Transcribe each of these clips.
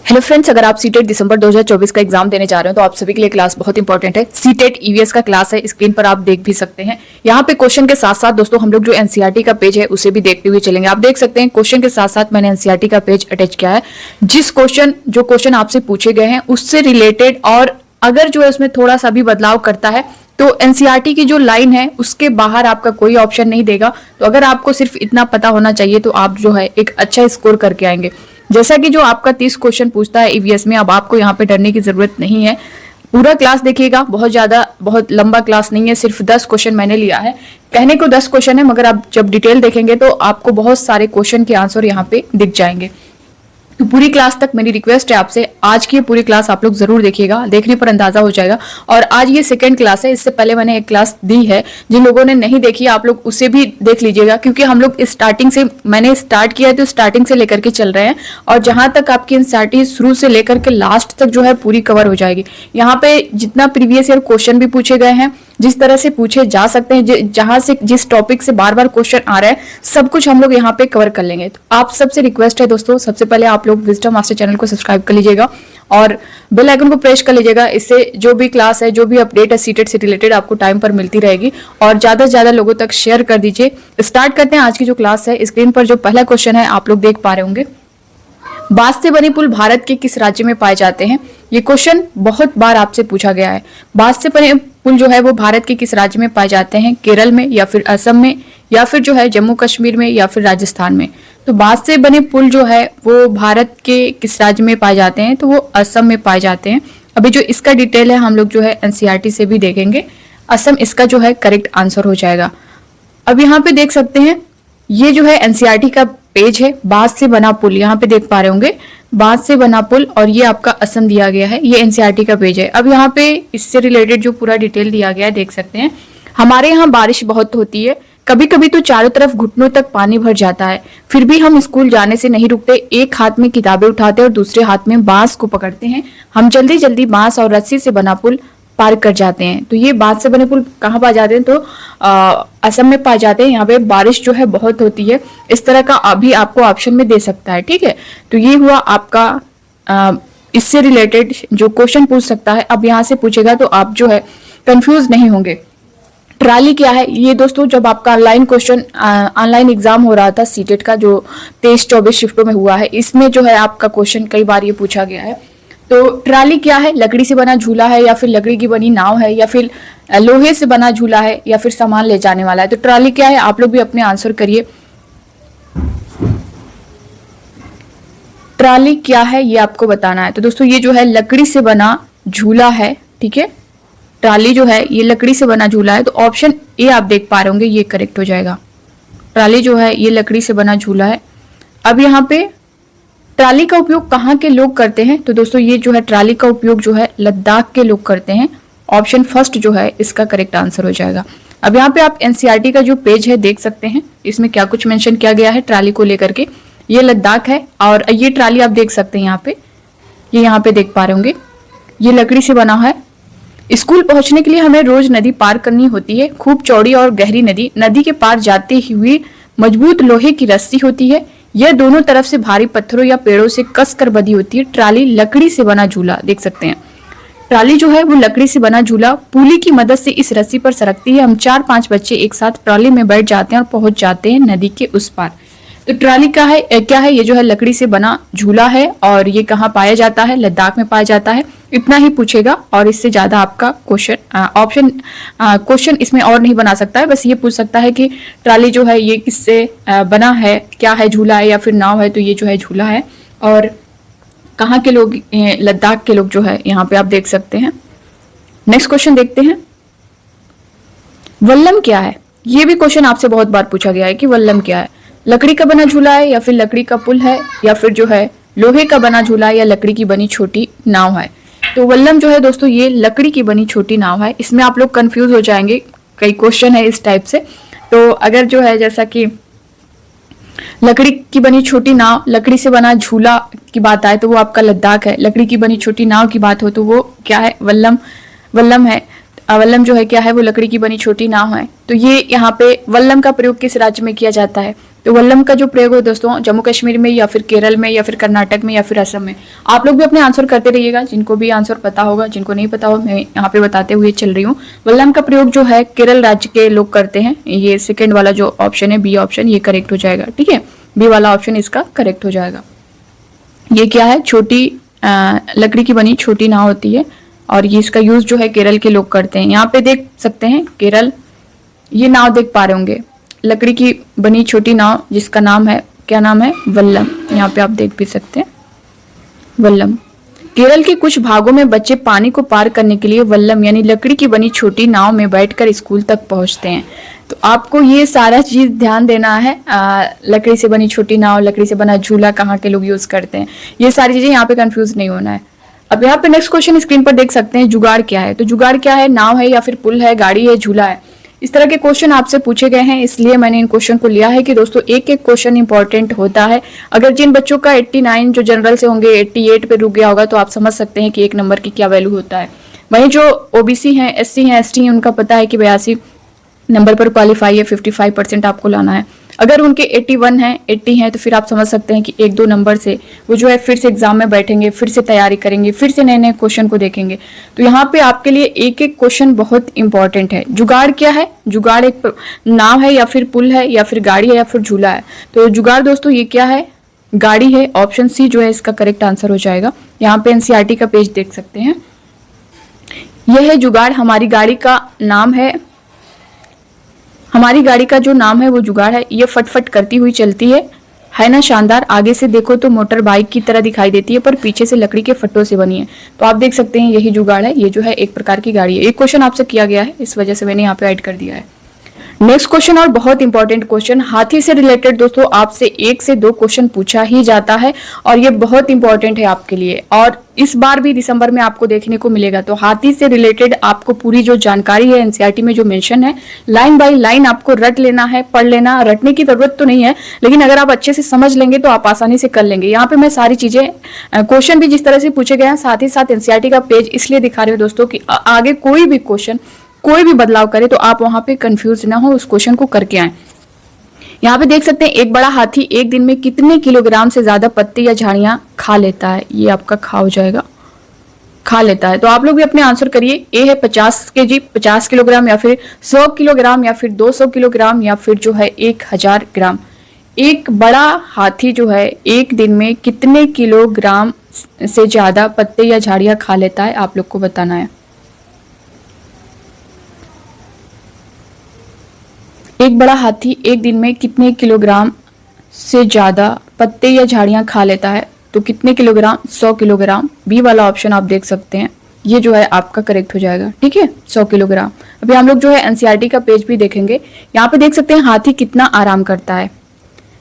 Hello friends, अगर आप CTET दिसंबर 2024 का एग्जाम देने जा रहे हो तो आप सभी के लिए क्लास बहुत इंपॉर्टेंट है। सीटेट ईवीएस का क्लास है, स्क्रीन पर आप देख भी सकते हैं। यहाँ पे क्वेश्चन के साथ साथ दोस्तों हम लोग जो एनसीईआरटी का पेज है उसे भी देखते हुए चलेंगे। आप देख सकते हैं क्वेश्चन के साथ साथ मैंने एनसीईआरटी का पेज अटैच किया है। जो क्वेश्चन आपसे पूछे गए हैं उससे रिलेटेड, और अगर जो है उसमें थोड़ा सा भी बदलाव करता है तो एनसीईआरटी की जो लाइन है उसके बाहर आपका कोई ऑप्शन नहीं देगा। तो अगर आपको सिर्फ इतना पता होना चाहिए तो आप जो है एक अच्छा स्कोर करके आएंगे। जैसा कि जो आपका 30 क्वेश्चन पूछता है ईवीएस में, अब आपको यहाँ पे डरने की जरूरत नहीं है। पूरा क्लास देखिएगा, बहुत लंबा क्लास नहीं है, सिर्फ 10 क्वेश्चन मैंने लिया है। कहने को 10 क्वेश्चन है, मगर आप जब डिटेल देखेंगे तो आपको बहुत सारे क्वेश्चन के आंसर यहाँ पे दिख जाएंगे। तो पूरी क्लास तक मेरी रिक्वेस्ट है आपसे, आज की पूरी क्लास आप लोग जरूर देखिएगा, देखने पर अंदाजा हो जाएगा। और आज ये सेकंड क्लास है, इससे पहले मैंने एक क्लास दी है। जिन लोगों ने नहीं देखी आप लोग उसे भी देख लीजिएगा, क्योंकि हम लोग स्टार्टिंग से, मैंने स्टार्ट किया है तो स्टार्टिंग से लेकर के चल रहे हैं, और जहां तक आपकी एनसीईआरटी शुरू से लेकर के लास्ट तक जो है पूरी कवर हो जाएगी। यहाँ पे जितना प्रीवियस ईयर क्वेश्चन भी पूछे गए हैं, जिस तरह से पूछे जा सकते हैं, जहां से जिस टॉपिक से बार बार क्वेश्चन आ रहा है, सब कुछ हम लोग यहाँ पे कवर कर लेंगे। तो आप सबसे रिक्वेस्ट है दोस्तों, सबसे पहले आप लोग विजडम मास्टर चैनल को सब्सक्राइब कर लीजिएगा और बेल आइकन को प्रेस कर लीजिएगा। इससे जो भी क्लास है, जो भी अपडेट है सीटेट से रिलेटेड, आपको टाइम पर मिलती रहेगी। और ज्यादा से ज्यादा लोगों तक शेयर कर दीजिए। स्टार्ट करते हैं आज की जो क्लास है। स्क्रीन पर जो पहला क्वेश्चन है आप लोग देख पा रहे होंगे, बांस से बने पुल भारत के किस राज्य में पाए जाते हैं? ये क्वेश्चन बहुत बार आपसे पूछा गया है। बांस से बने पुल जो है वो भारत के किस राज्य में पाए जाते हैं? केरल में, या फिर असम में, या फिर जो है जम्मू कश्मीर में, या फिर राजस्थान में? तो बांस से बने पुल जो है वो भारत के किस राज्य में पाए जाते हैं? तो वो असम में पाए जाते हैं। अभी जो इसका डिटेल है हम लोग जो है एनसीईआरटी से भी देखेंगे। असम इसका जो है करेक्ट आंसर हो जाएगा। अब यहाँ पे देख सकते हैं, ये जो है एनसीईआरटी का पेज है, बांस से बना पुल, यहाँ पे देख पा रहे होंगे बांस से बना पुल, और ये आपका असम दिया गया है। ये एनसीईआरटी का पेज है। अब यहाँ पे इससे रिलेटेड जो पूरा डिटेल दिया गया है देख सकते हैं। हमारे यहाँ बारिश बहुत होती है, कभी कभी तो चारों तरफ घुटनों तक पानी भर जाता है, फिर भी हम स्कूल जाने से नहीं रुकते। एक हाथ में किताबें उठाते और दूसरे हाथ में बांस को पकड़ते हैं। हम जल्दी जल्दी बांस और रस्सी से बना पुल पार कर जाते हैं। तो ये बांस से बने पुल कहाँ पाए जाते हैं? तो असम में पाए जाते हैं। यहाँ पे बारिश जो है बहुत होती है। इस तरह का अभी आपको ऑप्शन में दे सकता है, ठीक है। तो ये हुआ आपका इससे रिलेटेड जो क्वेश्चन पूछ सकता है। अब यहाँ से पूछेगा तो आप जो है कंफ्यूज नहीं होंगे। ट्राली क्या है? ये दोस्तों जब आपका ऑनलाइन एग्जाम हो रहा था सीटेट का, जो 23-24 शिफ्टों में हुआ है, इसमें जो है आपका क्वेश्चन कई बार ये पूछा गया है। तो ट्राली क्या है? लकड़ी से बना झूला है, या फिर लकड़ी की बनी नाव है, या फिर लोहे से बना झूला है, या फिर सामान ले जाने वाला है? तो ट्राली क्या है? आप लोग भी अपने आंसर करिए। ट्राली क्या है ये आपको बताना है। तो दोस्तों ये जो है लकड़ी से बना झूला है, ठीक है। ट्राली जो है ये लकड़ी से बना झूला है। तो ऑप्शन ए आप देख पा रहे होंगे, ये करेक्ट हो जाएगा। ट्राली जो है ये लकड़ी से बना झूला है। अब यहाँ पे ट्राली का उपयोग कहाँ के लोग करते हैं? तो दोस्तों ये जो है ट्राली का उपयोग जो है लद्दाख के लोग करते हैं। ऑप्शन फर्स्ट जो है इसका करेक्ट आंसर हो जाएगा। अब यहाँ पे आप एनसीईआरटी का जो पेज है देख सकते हैं, इसमें क्या कुछ मेंशन किया गया है ट्राली को लेकर के। ये लद्दाख है, और ये ट्राली आप देख सकते हैं यहाँ पे, ये यहाँ पे देख पा रहे होंगे, ये लकड़ी से बना है। स्कूल पहुंचने के लिए हमें रोज नदी पार करनी होती है। खूब चौड़ी और गहरी नदी, नदी के पार जाते हुए मजबूत लोहे की रस्सी होती है। यह दोनों तरफ से भारी पत्थरों या पेड़ों से कसकर बंधी होती है। ट्राली लकड़ी से बना झूला देख सकते हैं। ट्राली जो है वो लकड़ी से बना झूला पुली की मदद से इस रस्सी पर सरकती है। हम 4-5 बच्चे एक साथ ट्राली में बैठ जाते हैं और पहुंच जाते हैं नदी के उस पार। तो ट्राली का है क्या है? ये जो है लकड़ी से बना झूला है, और ये कहाँ पाया जाता है? लद्दाख में पाया जाता है। इतना ही पूछेगा, और इससे ज्यादा आपका क्वेश्चन इसमें और नहीं बना सकता है। बस ये पूछ सकता है कि ट्राली जो है ये किससे बना है, क्या है, झूला है या फिर नाव है? तो ये जो है झूला है। और कहाँ के लोग? लद्दाख के लोग जो है यहाँ पे आप देख सकते हैं। नेक्स्ट क्वेश्चन देखते हैं, वल्लम क्या है? ये भी क्वेश्चन आपसे बहुत बार पूछा गया है कि वल्लम क्या है। लकड़ी का बना झूला है, या फिर लकड़ी का पुल है, या फिर जो है लोहे का बना झूला है, या लकड़ी की बनी छोटी नाव है? तो वल्लम जो है दोस्तों ये लकड़ी की बनी छोटी नाव है। इसमें आप लोग कंफ्यूज हो जाएंगे, कई क्वेश्चन है इस टाइप से। तो अगर जो है जैसा कि लकड़ी की बनी छोटी नाव, लकड़ी से बना झूला की बात आए तो वो आपका लद्दाख है। लकड़ी की बनी छोटी नाव की बात हो तो वो क्या है? वल्लम है। वल्लम जो है क्या है? वो लकड़ी की बनी छोटी नाव है। तो ये यहाँ पे वल्लम का प्रयोग किस राज्य में किया जाता है? तो वल्लम का जो प्रयोग है दोस्तों जम्मू कश्मीर में या फिर केरल में या फिर कर्नाटक में या फिर असम में। आप लोग भी अपने आंसर करते रहिएगा, जिनको भी आंसर पता होगा, जिनको नहीं पता हो मैं यहाँ पे बताते हुए चल रही हूँ। वल्लम का प्रयोग जो है केरल राज्य के लोग करते हैं। ये सेकेंड वाला जो ऑप्शन है बी ऑप्शन, ये करेक्ट हो जाएगा। ठीक है, बी वाला ऑप्शन इसका करेक्ट हो जाएगा। ये क्या है, छोटी लकड़ी की बनी छोटी नाव होती है और ये इसका यूज जो है केरल के लोग करते हैं। यहाँ पे देख सकते हैं केरल, ये नाव देख पा रहे होंगे, लकड़ी की बनी छोटी नाव जिसका नाम है, क्या नाम है, वल्लम। यहाँ पे आप देख भी सकते हैं वल्लम। केरल के कुछ भागों में बच्चे पानी को पार करने के लिए वल्लम यानी लकड़ी की बनी छोटी नाव में बैठकर स्कूल तक पहुंचते हैं। तो आपको ये सारा चीज ध्यान देना है। लकड़ी से बनी छोटी नाव, लकड़ी से बना झूला कहाँ के लोग यूज करते हैं, ये सारी चीजें यहाँ पे कंफ्यूज नहीं होना है। अब यहाँ पे नेक्स्ट क्वेश्चन स्क्रीन पर देख सकते हैं, जुगाड़ क्या है। तो जुगाड़ क्या है, नाव है या फिर पुल है, गाड़ी है, झूला है। इस तरह के क्वेश्चन आपसे पूछे गए हैं, इसलिए मैंने इन क्वेश्चन को लिया है कि दोस्तों एक एक क्वेश्चन इंपॉर्टेंट होता है। अगर जिन बच्चों का 89 जो जनरल से होंगे 88 पे रुक गया होगा तो आप समझ सकते हैं कि एक नंबर की क्या वैल्यू होता है। वहीं जो ओबीसी हैं, एससी हैं, एसटी हैं, उनका पता है कि 82 नंबर पर क्वालिफाई है, 55% आपको लाना है। अगर उनके 81 हैं, 80 हैं, तो फिर आप समझ सकते हैं कि एक दो नंबर से वो जो है फिर से एग्जाम में बैठेंगे, फिर से तैयारी करेंगे, फिर से नए नए क्वेश्चन को देखेंगे। तो यहाँ पे आपके लिए एक एक क्वेश्चन बहुत इंपॉर्टेंट है। जुगाड़ क्या है, जुगाड़ एक नाव है या फिर पुल है या फिर गाड़ी है या फिर झूला है। तो जुगाड़ दोस्तों ये क्या है, गाड़ी है। ऑप्शन सी जो है इसका करेक्ट आंसर हो जाएगा। यहाँ पे एनसीईआरटी का पेज देख सकते हैं, यह है जुगाड़। हमारी गाड़ी का नाम है, हमारी गाड़ी का जो नाम है वो जुगाड़ है। ये फटफट करती हुई चलती है ना शानदार। आगे से देखो तो मोटर बाइक की तरह दिखाई देती है पर पीछे से लकड़ी के फट्टों से बनी है। तो आप देख सकते हैं यही जुगाड़ है। ये जो है एक प्रकार की गाड़ी है। एक क्वेश्चन आपसे किया गया है, इस वजह से मैंने यहाँ पे ऐड कर दिया है। नेक्स्ट क्वेश्चन और बहुत इंपॉर्टेंट क्वेश्चन, हाथी से रिलेटेड दोस्तों आपसे 1 से 2 क्वेश्चन पूछा ही जाता है और ये बहुत इंपॉर्टेंट है आपके लिए, और इस बार भी दिसंबर में आपको देखने को मिलेगा। तो हाथी से रिलेटेड आपको पूरी जो जानकारी है एनसीईआरटी में जो मेंशन है, लाइन बाय लाइन आपको रट लेना है, पढ़ लेना। रटने की जरूरत तो नहीं है, लेकिन अगर आप अच्छे से समझ लेंगे तो आप आसानी से कर लेंगे। यहाँ पे मैं सारी चीजें, क्वेश्चन भी जिस तरह से पूछे गए हैं, साथ ही साथ एनसीईआरटी का पेज इसलिए दिखा रहे हो दोस्तों कि आगे कोई भी क्वेश्चन, कोई भी बदलाव करे तो आप वहां पे कंफ्यूज ना हो, उस क्वेश्चन को करके आए। यहाँ पे देख सकते हैं एक बड़ा हाथी एक दिन में कितने किलोग्राम से ज्यादा पत्ते या झाड़ियां खा लेता है। ये आपका खा हो जाएगा, खा लेता है। तो आप लोग भी अपने आंसर करिए। ए है 50 केजी, 50 किलोग्राम, या फिर 100 किलोग्राम, या फिर 200 किलोग्राम, या फिर जो है 1000 ग्राम। एक बड़ा हाथी जो है एक दिन में कितने किलोग्राम से ज्यादा पत्ते या झाड़ियां खा लेता है, आप लोग को बताना है। एक बड़ा हाथी एक दिन में कितने किलोग्राम से ज्यादा पत्ते या झाड़ियां खा लेता है। तो कितने किलोग्राम, 100 किलोग्राम। बी वाला ऑप्शन आप देख सकते हैं, ये जो है आपका करेक्ट हो जाएगा। ठीक है, 100 किलोग्राम। अभी हम लोग जो है एनसीईआरटी का पेज भी देखेंगे। यहाँ पे देख सकते हैं हाथी कितना आराम करता है,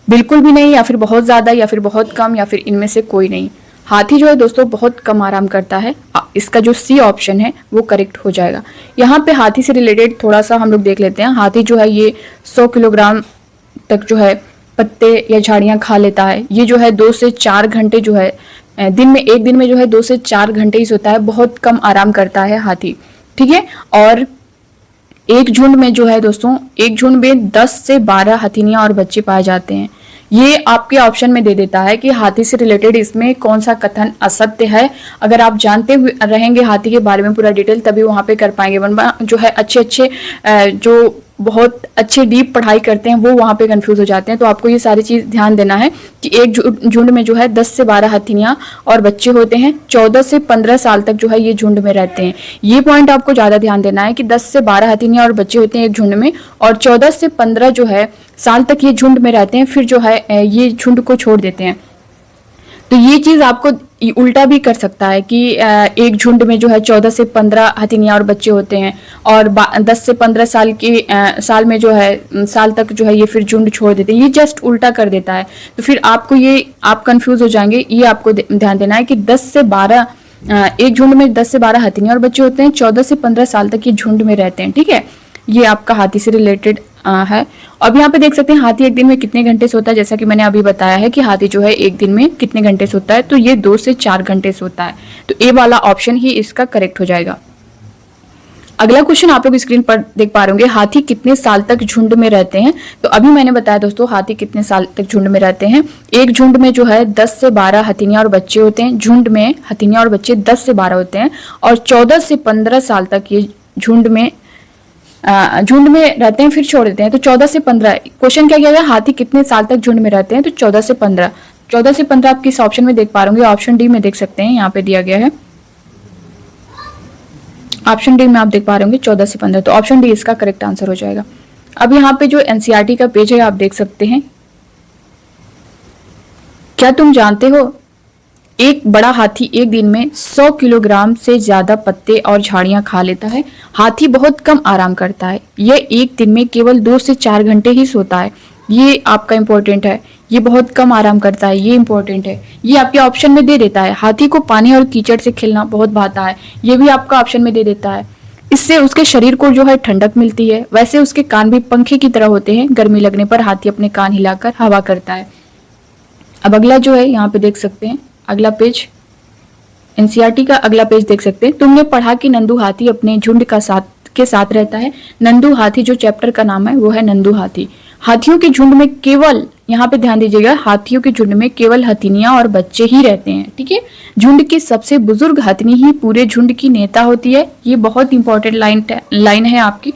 बिल्कुल भी नहीं, या फिर बहुत ज्यादा, या फिर बहुत कम, या फिर इनमें से कोई नहीं। हाथी जो है दोस्तों बहुत कम आराम करता है। इसका जो सी ऑप्शन है वो करेक्ट हो जाएगा। यहाँ पे हाथी से रिलेटेड थोड़ा सा हम लोग देख लेते हैं। हाथी जो है ये 100 किलोग्राम तक जो है पत्ते या झाड़ियां खा लेता है। ये जो है 2 से 4 घंटे जो है दिन में, एक दिन में जो है 2 से 4 घंटे ही सोता है। बहुत कम आराम करता है हाथी। ठीक है, और एक झुंड में जो है दोस्तों, एक झुंड में 10 से 12 हथिनियां और बच्चे पाए जाते हैं। ये आपके ऑप्शन में दे देता है कि हाथी से रिलेटेड इसमें कौन सा कथन असत्य है। अगर आप जानते हुए रहेंगे हाथी के बारे में पूरा डिटेल, तभी वहां पे कर पाएंगे। वरना जो है अच्छे जो बहुत अच्छे डीप पढ़ाई करते हैं वो वहां पे कंफ्यूज हो जाते हैं। तो आपको ये सारी चीज ध्यान देना है कि एक झुंड में जो है 10 से 12 हथिनियां और बच्चे होते हैं। 14 से 15 साल तक जो है ये झुंड में रहते हैं। ये पॉइंट आपको ज्यादा ध्यान देना है कि 10 से 12 हथिनियां और बच्चे होते हैं एक झुंड में, और 14 से 15 जो है साल तक ये झुंड में रहते हैं, फिर जो है ये झुंड को छोड़ देते हैं। तो ये चीज आपको उल्टा भी कर सकता है कि एक झुंड में जो है 14 से 15 हथिनियां और बच्चे होते हैं, और 10 से 15 साल में जो है साल तक जो है ये फिर झुंड छोड़ देते हैं। ये जस्ट उल्टा कर देता है। तो फिर आपको ये, आप कंफ्यूज हो जाएंगे। ये आपको ध्यान देना है कि 10 से 12 एक झुंड में 10 से 12 हथिनियां और बच्चे होते हैं, 14 से 15 साल तक ये झुंड में रहते हैं। ठीक है, ये आपका हाथी से रिलेटेड है। अब यहाँ पे देख सकते हैं हाथी एक दिन में कितने घंटे सोता है। जैसा कि मैंने अभी बताया है कि हाथी जो है एक दिन में कितने घंटे सोता है, तो ये 2 से 4 घंटे सोता है। तो ए वाला ऑप्शन ही इसका करेक्ट हो जाएगा। अगला क्वेश्चन आप लोग स्क्रीन पर देख पा रहे होंगे, हाथी कितने साल तक झुंड में रहते हैं। तो अभी मैंने बताया दोस्तों हाथी कितने साल तक झुंड में रहते हैं। एक झुंड में जो है 10 से 12 हथिनियां और बच्चे होते हैं। झुंड में हथिनियां और बच्चे 10 से 12 होते हैं और 14 से 15 साल तक ये झुंड में रहते हैं, फिर छोड़ देते हैं। तो 14 से 15 क्वेश्चन क्या किया गया, हाथी कितने साल तक झुंड में रहते हैं। तो 14 से 15 आप किस ऑप्शन में देख पा रहे होंगे, ऑप्शन डी में देख सकते हैं, यहाँ पे दिया गया है ऑप्शन डी में आप देख पा रहे होंगे 14 से 15। तो ऑप्शन डी इसका करेक्ट आंसर हो जाएगा। अब यहाँ पे जो एनसीईआरटी का पेज है आप देख सकते हैं। क्या तुम जानते हो एक बड़ा हाथी एक दिन में 100 किलोग्राम से ज्यादा पत्ते और झाड़ियां खा लेता है। हाथी बहुत कम आराम करता है, यह एक दिन में केवल 2 से 4 घंटे ही सोता है। ये आपका इंपॉर्टेंट है, ये बहुत कम आराम करता है, ये इंपॉर्टेंट है। ये आपके ऑप्शन में दे देता है। हाथी को पानी और कीचड़ से खेलना बहुत भाता है, ये भी आपका ऑप्शन में दे देता है। इससे उसके शरीर को जो है ठंडक मिलती है। वैसे उसके कान भी पंखे की तरह होते हैं, गर्मी लगने पर हाथी अपने कान हिलाकर हवा करता है। अब अगला जो है यहाँ पे देख सकते हैं, अगला पेज एनसीईआरटी का अगला पेज देख सकते हैं। तुमने पढ़ा कि नंदू हाथी अपने झुंड के साथ रहता है। नंदू हाथी जो चैप्टर का नाम है वो है नंदू हाथी। हाथियों के झुंड में केवल, यहाँ पे ध्यान दीजिएगा, हाथियों के झुंड में केवल हथिनियां और बच्चे ही रहते हैं, ठीक है। झुंड की सबसे बुजुर्ग हथिनी ही पूरे झुंड की नेता होती है। ये बहुत इंपॉर्टेंट लाइन है आपकी,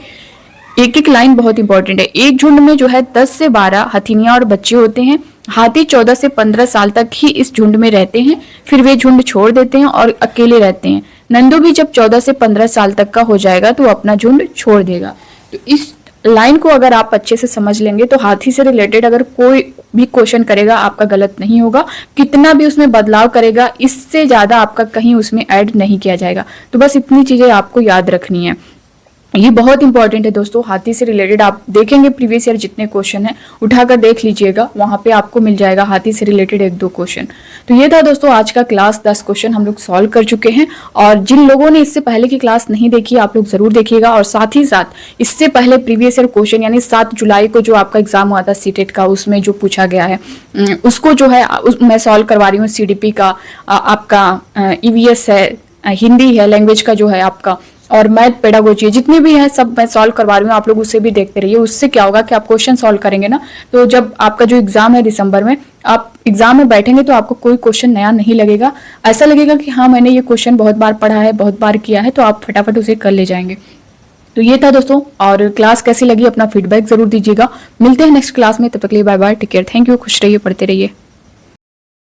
एक एक लाइन बहुत इंपॉर्टेंट है। एक झुंड में जो है 10 से 12 हथिनियां और बच्चे होते हैं। हाथी 14 से 15 साल तक ही इस झुंड में रहते हैं, फिर वे झुंड छोड़ देते हैं और अकेले रहते हैं। नंदू भी जब 14 से 15 साल तक का हो जाएगा तो अपना झुंड छोड़ देगा। तो इस लाइन को अगर आप अच्छे से समझ लेंगे तो हाथी से रिलेटेड अगर कोई भी क्वेश्चन करेगा आपका गलत नहीं होगा। कितना भी उसमें बदलाव करेगा, इससे ज्यादा आपका कहीं उसमें ऐड नहीं किया जाएगा। तो बस इतनी चीजें आपको याद रखनी है, ये बहुत इंपॉर्टेंट है दोस्तों। हाथी से रिलेटेड आप देखेंगे प्रीवियस ईयर जितने क्वेश्चन हैं उठाकर देख लीजिएगा, वहां पे आपको मिल जाएगा हाथी से रिलेटेड 1-2 क्वेश्चन। तो ये था दोस्तों आज का क्लास, 10 क्वेश्चन हम लोग सॉल्व कर चुके हैं। और जिन लोगों ने इससे पहले की क्लास नहीं देखी आप लोग जरूर देखिएगा। और साथ ही साथ इससे पहले प्रीवियस ईयर क्वेश्चन यानी 7 जुलाई को जो आपका एग्जाम हुआ था सीटेट का, उसमें जो पूछा गया है उसको जो है मैं सॉल्व करवा रही हूँ। CDP का आपका EVS है, हिंदी है, लैंग्वेज का जो है आपका, और मैथ पेडागोजी जितनी भी है सब मैं सॉल्व करवा रही हूँ। आप लोग उससे भी देखते रहिए। उससे क्या होगा कि आप क्वेश्चन सॉल्व करेंगे ना, तो जब आपका जो एग्जाम है दिसंबर में, आप एग्जाम में बैठेंगे तो आपको कोई क्वेश्चन नया नहीं लगेगा। ऐसा लगेगा कि हाँ मैंने ये क्वेश्चन बहुत बार पढ़ा है, बहुत बार किया है, तो आप फटाफट उसे कर ले जाएंगे। तो ये था दोस्तों, और क्लास कैसी लगी अपना फीडबैक जरूर दीजिएगा। मिलते हैं नेक्स्ट क्लास में, तब तक के लिए bye bye, take care, thank you, खुश रहिए, पढ़ते रहिए।